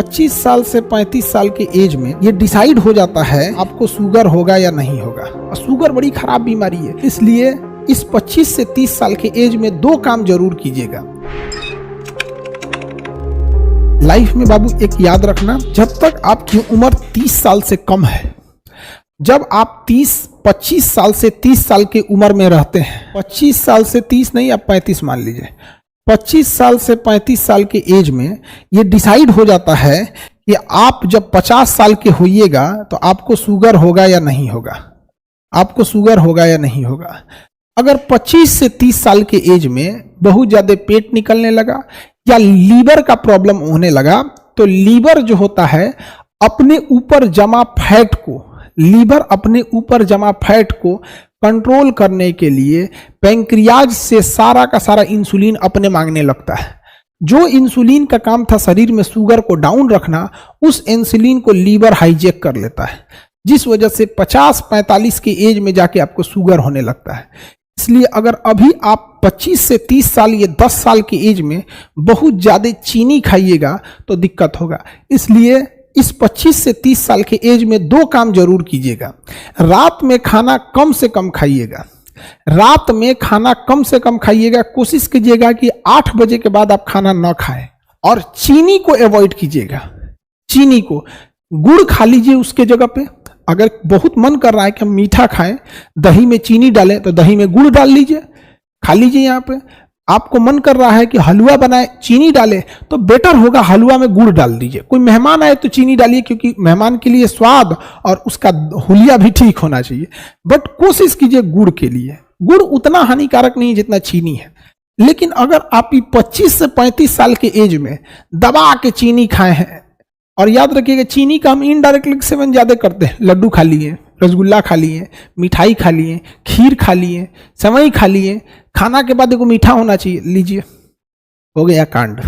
25 साल से 35 साल के एज में ये डिसाइड हो जाता है आपको शुगर होगा या नहीं होगा। और शुगर बड़ी खराब बीमारी है, इसलिए इस 25 से 30 साल के एज में 2 काम जरूर कीजिएगा। लाइफ में बाबू एक याद रखना, जब तक आपकी उम्र 30 साल से कम है, जब आप 25 साल से 30 साल की उम्र में रहते हैं, 25 साल से 30 नहीं, आप 35 मान लीजिए, 25 साल से 35 साल के एज में ये डिसाइड हो जाता है कि आप जब 50 साल के होइएगा तो आपको शुगर होगा या नहीं होगा, आपको शुगर होगा या नहीं होगा। अगर 25 से 30 साल के एज में बहुत ज़्यादा पेट निकलने लगा या लीवर का प्रॉब्लम होने लगा, तो लीवर जो होता है अपने ऊपर जमा फैट को, लीवर अपने ऊपर जमा फैट को कंट्रोल करने के लिए पैंक्रियाज से सारा का सारा इंसुलिन अपने मांगने लगता है। जो इंसुलिन का काम था शरीर में शुगर को डाउन रखना, उस इंसुलिन को लीवर हाईजैक कर लेता है, जिस वजह से 50-45 की एज में जाके आपको शुगर होने लगता है। इसलिए अगर अभी आप 25 से 30 साल या 10 साल की एज में बहुत ज़्यादा चीनी खाइएगा तो दिक्कत होगा। इसलिए इस 25 से 30 साल के एज में 2 काम जरूर कीजिएगा। रात में खाना कम से कम खाइएगा, रात में खाना कम से कम खाइएगा। कोशिश कीजिएगा कि 8 बजे के बाद आप खाना न खाएं, और चीनी को अवॉइड कीजिएगा। चीनी को, गुड़ खा लीजिए उसके जगह पे। अगर बहुत मन कर रहा है कि हम मीठा खाएं, दही में चीनी डालें, तो दही में गुड़ डाल लीजिए, खा लीजिए। यहाँ पे आपको मन कर रहा है कि हलवा बनाए, चीनी डाले, तो बेटर होगा हलवा में गुड़ डाल दीजिए। कोई मेहमान आए तो चीनी डालिए, क्योंकि मेहमान के लिए स्वाद और उसका हुलिया भी ठीक होना चाहिए। बट कोशिश कीजिए गुड़ के लिए। गुड़ उतना हानिकारक नहीं जितना चीनी है। लेकिन अगर आप 25 से 35 साल के एज में दबा के चीनी खाए हैं, और याद रखिएगा चीनी का हम इनडायरेक्टली सेवन ज्यादा करते हैं। लड्डू खा लिए, रसगुल्ला खा लिए, मिठाई खा लिए, खीर खा लिए, सेवई खा लिए, खाना के बाद देखो मीठा होना चाहिए, लीजिए, हो गया कांड।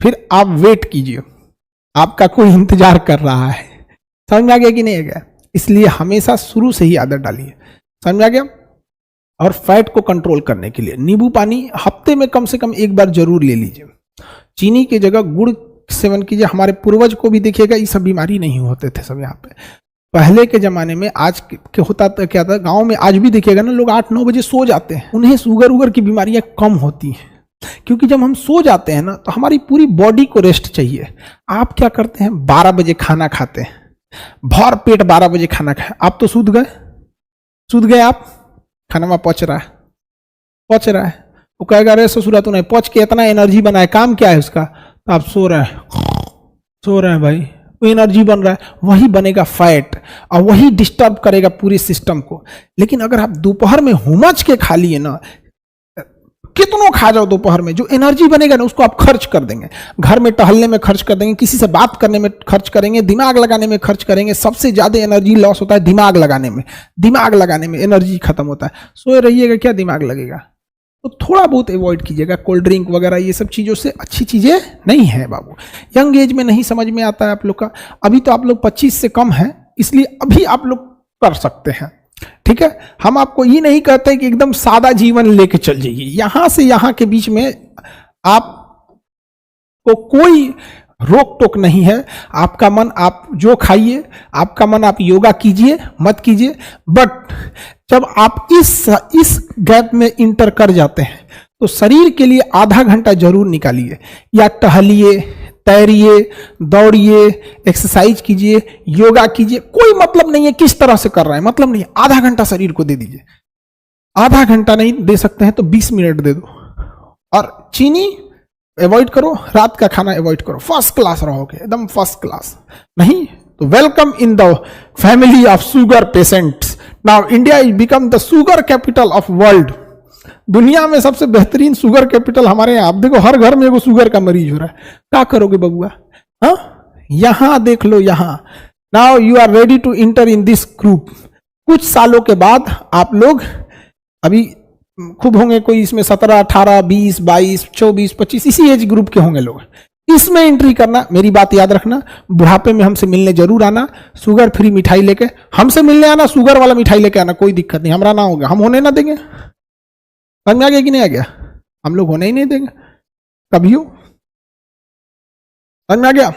फिर आप वेट कीजिए, आपका कोई इंतजार कर रहा है। समझ में आ गया कि नहीं आ गया? इसलिए हमेशा शुरू से ही आदत डालिए। समझ में आ गया? और फैट को कंट्रोल करने के लिए नींबू पानी हफ्ते में कम से कम 1 बार जरूर ले लीजिए। चीनी की जगह गुड़ सेवन कीजिए। हमारे पूर्वज को भी देखिएगा, ये सब बीमारी नहीं होते थे सब। यहाँ पे पहले के जमाने में, आज के होता था क्या था, गांव में आज भी देखिएगा ना, लोग 8-9 बजे सो जाते हैं। उन्हें शुगर उगर की बीमारियां कम होती हैं, क्योंकि जब हम सो जाते हैं ना, तो हमारी पूरी बॉडी को रेस्ट चाहिए। आप क्या करते हैं, 12 बजे खाना खाते हैं, भर पेट 12 बजे खाना खाए, आप तो सूद गए आप, खाना में पच रहा है। वो कहेगा अरे ससुरा तूने पच के इतना एनर्जी बनाया, काम क्या है उसका? आप सो रहे हैं भाई, वो एनर्जी बन रहा है, वही बनेगा फैट, और वही डिस्टर्ब करेगा पूरे सिस्टम को। लेकिन अगर आप दोपहर में हुमच के खा लिए ना, कितनों खा जाओ दोपहर में, जो एनर्जी बनेगा ना उसको आप खर्च कर देंगे। घर में टहलने में खर्च कर देंगे, किसी से बात करने में खर्च करेंगे, दिमाग लगाने में खर्च करेंगे। सबसे ज्यादा एनर्जी लॉस होता है दिमाग लगाने में एनर्जी खत्म होता है। सोए रहिएगा, क्या दिमाग लगेगा? तो थोड़ा बहुत अवॉइड कीजिएगा कोल्ड ड्रिंक वगैरह, ये सब चीज़ों से अच्छी चीज़ें नहीं है बाबू। यंग एज में नहीं समझ में आता है आप लोग का। अभी तो आप लोग 25 से कम हैं, इसलिए अभी आप लोग कर सकते हैं, ठीक है। हम आपको ये नहीं कहते कि एकदम सादा जीवन लेके चल जाइए। यहाँ से यहाँ के बीच में आपको कोई रोक टोक नहीं है। आपका मन आप जो खाइए, आपका मन आप योगा कीजिए, मत कीजिए। बट जब आप इस गैप में इंटर कर जाते हैं, तो शरीर के लिए आधा घंटा जरूर निकालिए। या टहलिए, तैरिए, दौड़िए, एक्सरसाइज कीजिए, योगा कीजिए। कोई मतलब नहीं है किस तरह से कर रहे हैं, मतलब नहीं है। आधा घंटा शरीर को दे दीजिए। आधा घंटा नहीं दे सकते हैं तो 20 मिनट दे दो। और चीनी अवॉइड करो, रात का खाना अवॉइड करो। फर्स्ट क्लास रहोगे, एकदम फर्स्ट क्लास। नहीं तो welcome in the family of sugar patients. Now India is become the sugar capital of world. दुनिया में सबसे बेहतरीन शुगर कैपिटल हमारे यहाँ। आप देखो हर घर में एगो शुगर का मरीज हो रहा है। क्या करोगे बबुआ? हाँ, यहां देख लो, यहां। Now you are ready to enter in this group. कुछ सालों के बाद आप लोग, अभी खूब होंगे कोई इसमें 17, 18, 20, 22, 24, 25 इसी एज ग्रुप के होंगे लोग। इसमें एंट्री करना, मेरी बात याद रखना, बुढ़ापे में हमसे मिलने जरूर आना। शुगर फ्री मिठाई लेके हमसे मिलने आना, शुगर वाला मिठाई लेके आना, कोई दिक्कत नहीं, हमारा ना होगा, हम होने ना देंगे। समझ में आ गया कि नहीं आ गया? हम लोग होने ही नहीं देंगे कभी। समझ में आ गया?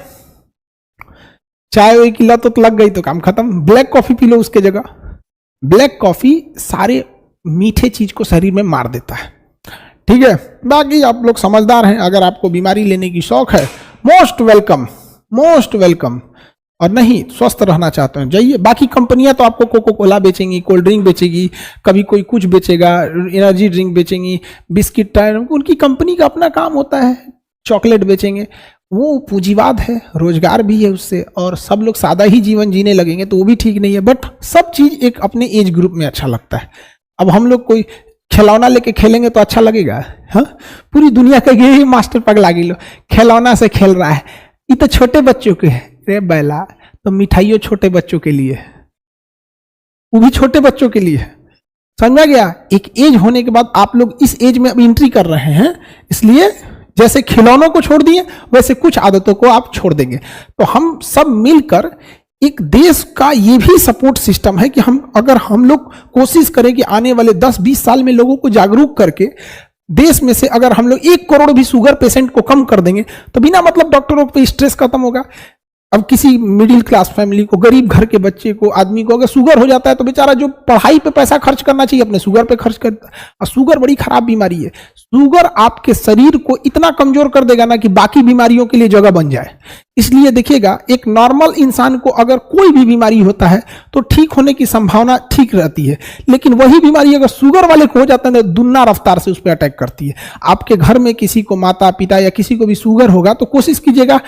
चाय वाय की लत तो लग गई तो काम खत्म, ब्लैक कॉफी पी लो उसके जगह। ब्लैक कॉफी सारे मीठे चीज को शरीर में मार देता है, ठीक है। बाकी आप लोग समझदार हैं, अगर आपको बीमारी लेने की शौक है मोस्ट वेलकम, मोस्ट वेलकम। और नहीं स्वस्थ रहना चाहते हैं जाइए। बाकी कंपनियां तो आपको कोको कोला बेचेंगी, कोल्ड ड्रिंक बेचेगी, कभी कोई कुछ बेचेगा, एनर्जी ड्रिंक बेचेंगी, बिस्किट टायर, उनकी कंपनी का अपना काम होता है, चॉकलेट बेचेंगे, वो पूंजीवाद है, रोजगार भी है उससे, और सब लोग सादा ही जीवन जीने लगेंगे तो वो भी ठीक नहीं है। बट सब चीज एक अपने एज ग्रुप में अच्छा लगता है। अब हम लोग कोई खिलौना लेके खेलेंगे तो अच्छा लगेगा? हाँ, पूरी दुनिया का यही मास्टर पगला गिलो खिलौना से खेल रहा है, ये तो छोटे बच्चों के है। रे बैला, तो मिठाइयों छोटे बच्चों के लिए, वो भी छोटे बच्चों के लिए, समझा गया? एक एज होने के बाद आप लोग इस एज में अब एंट्री कर रहे हैं, इसलिए जैसे खिलौनों को छोड़ दिए वैसे कुछ आदतों को आप छोड़ देंगे। तो हम सब मिलकर एक देश का ये भी सपोर्ट सिस्टम है कि अगर हम लोग कोशिश करें कि आने वाले 10-20 साल में लोगों को जागरूक करके देश में से अगर हम लोग 1 करोड़ भी शुगर पेशेंट को कम कर देंगे तो बिना मतलब डॉक्टरों पे स्ट्रेस खत्म होगा। अब किसी मिडिल क्लास फैमिली को, गरीब घर के बच्चे को, आदमी को अगर शुगर हो जाता है तो बेचारा जो पढ़ाई पे पैसा खर्च करना चाहिए अपने शुगर पे खर्च करता है। और शुगर बड़ी खराब बीमारी है। शुगर आपके शरीर को इतना कमजोर कर देगा ना कि बाकी बीमारियों के लिए जगह बन जाए। इसलिए देखिएगा, एक नॉर्मल इंसान को अगर कोई भी बीमारी होता है तो ठीक होने की संभावना ठीक रहती है, लेकिन वही बीमारी अगर शुगर वाले को हो जाता है तो दुगना रफ्तार से उस पर अटैक करती है। आपके घर में किसी को, माता पिता या किसी को भी शुगर होगा तो कोशिश कीजिएगा